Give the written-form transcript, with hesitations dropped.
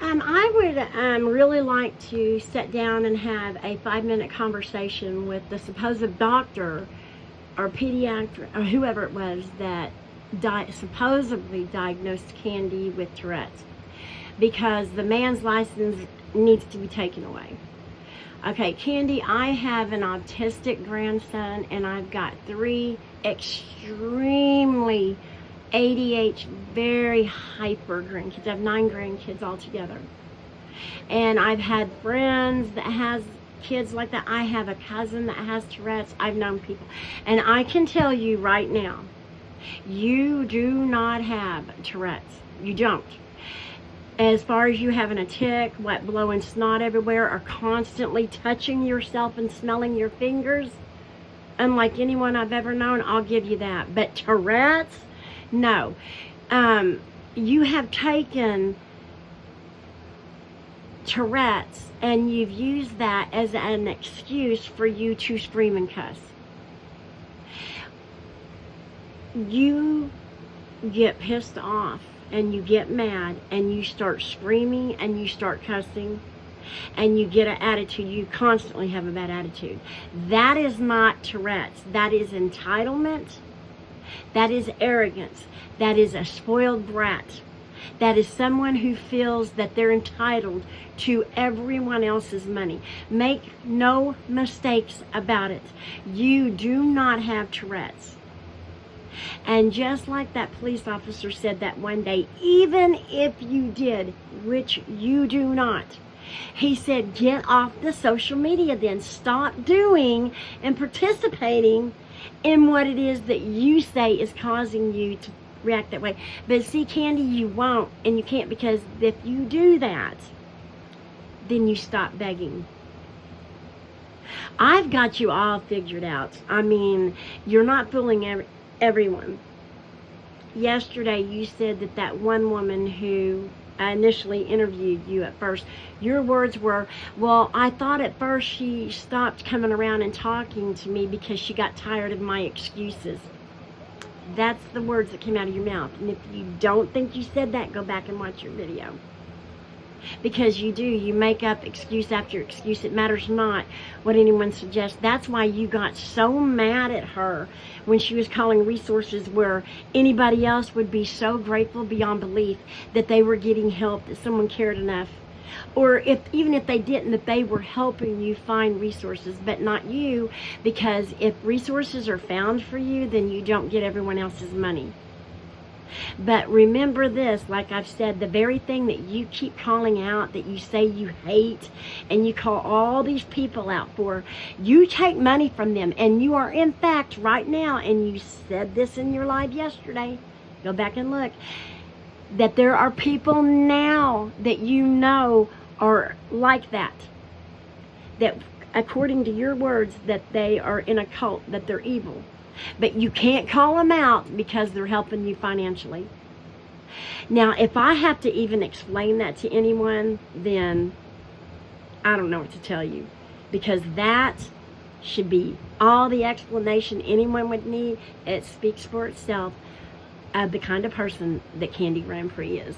I would really like to sit down and have a 5-minute conversation with the supposed doctor or pediatric or whoever it was that supposedly diagnosed Candy with Tourette's, because the man's license needs to be taken away. Okay, Candy, I have an autistic grandson, and I've got 3 extremely ADHD, very hyper grandkids. I have 9 grandkids altogether. And I've had friends that has kids like that. I have a cousin that has Tourette's. I've known people. And I can tell you right now, you do not have Tourette's. You don't. As far as you having a tick, blowing snot everywhere, or constantly touching yourself and smelling your fingers, unlike anyone I've ever known, I'll give you that. But Tourette's, no. You have taken Tourette's and you've used that as an excuse for you to scream and cuss. You get pissed off and you get mad and you start screaming and you start cussing and you get an attitude. You constantly have a bad attitude. That is not Tourette's. That is entitlement. That is arrogance. That is a spoiled brat. That is someone who feels that they're entitled to everyone else's money. Make no mistakes about it. You do not have Tourette's. And just like that police officer said that one day, even if you did, which you do not, he said, get off the social media then. Stop doing and participating in what it is that you say is causing you to react that way. But see, Candy, you won't and you can't, because if you do that, then you stop begging. I've got you all figured out. I mean, you're not fooling everyone. Yesterday you said that one woman who initially interviewed you at first, your words were, well, I thought at first she stopped coming around and talking to me because she got tired of my excuses. That's the words that came out of your mouth. And if you don't think you said that, go back and watch your video. Because you do. You make up excuse after excuse. It matters not what anyone suggests. That's why you got so mad at her when she was calling resources where anybody else would be so grateful beyond belief that they were getting help, that someone cared enough. Or even if they didn't, that they were helping you find resources, but not you, because if resources are found for you, then you don't get everyone else's money. But remember this, like I've said, the very thing that you keep calling out, that you say you hate, and you call all these people out for, you take money from them, and you are in fact right now, and you said this in your live yesterday, go back and look, that there are people now that you know are like that according to your words, that they are in a cult, that they're evil. But you can't call them out because they're helping you financially. Now, if I have to even explain that to anyone, then I don't know what to tell you. Because that should be all the explanation anyone would need. It speaks for itself of the kind of person that Candy Grand Prix is.